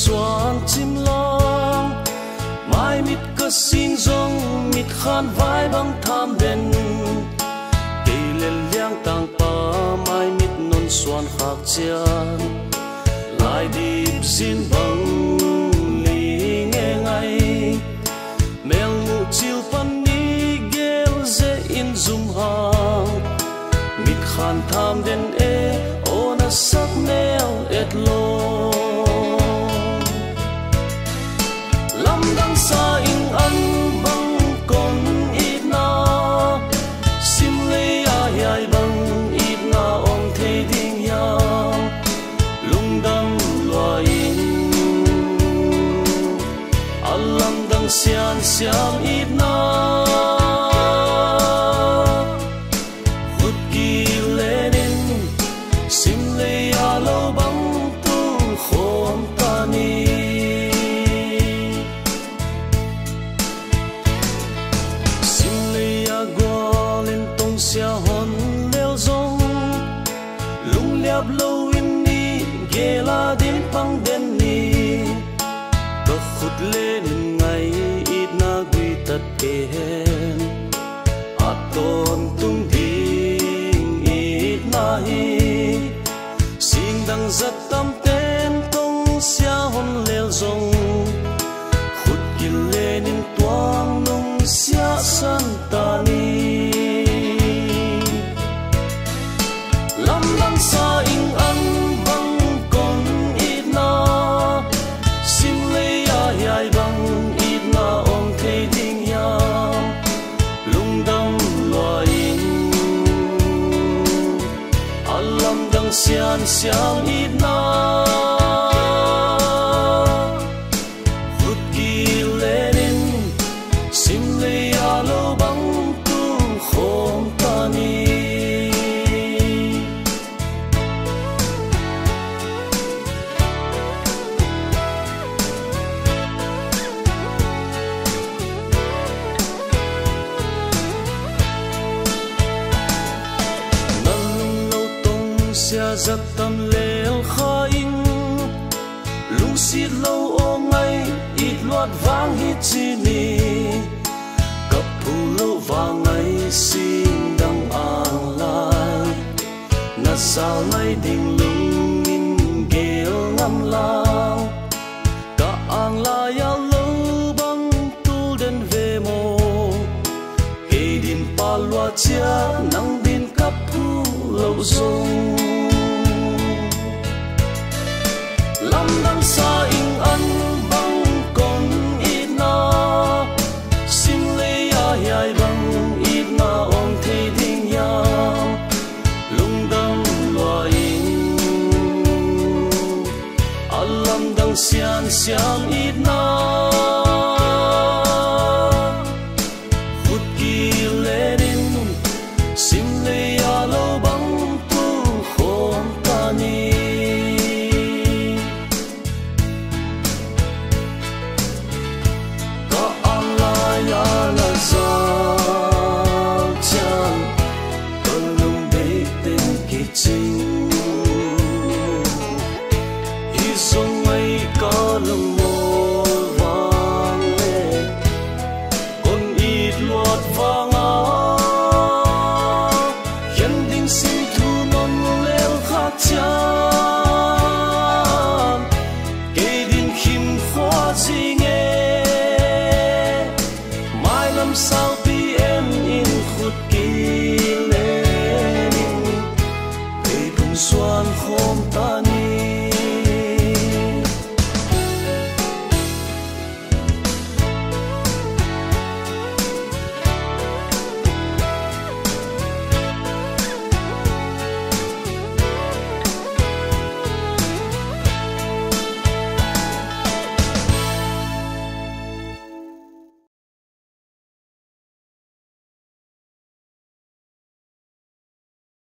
xoan chim long mai mít cơ xin rong mít khan vai băng tham đen cây lên liang tang pa mai mít non xoan khạc chian lại đi xin băng li nghe ngay mel mu chill pan ni gel ze in zum hang mít khan tham đen ona sắc neo et lo lam dang sa in an bang kon it na sim le ai bang it na ong thei ding ya lung dam loi in alam dang sian siam it na lâu in ni ghé la đến băng đen ni có khut lên ngày ít na quy tật kề hen à tôn tung đình ít na hi xin đăng giật tâm tên tông xia hôn leo rong khut kil lên in toang nung xia san ta ni lam lam sa in an bang kon it na sim le ai bang it na ong thei ding ya lung dam loi in alam dang sian siang it na khut ki lenin sim le alo bang tung khom ta ni sia giật tâm leel khain lung xịt lâu ô ngay ít loạt vang hít chi ni cặp phù lâu vàng ngay xin đăng an lai na sao ngay đình lung in ghel ngam lao cả an lai ya lâu băng tu đến về mồ cây din pa loa chia nắng din cặp phù lâu rong lam dang sa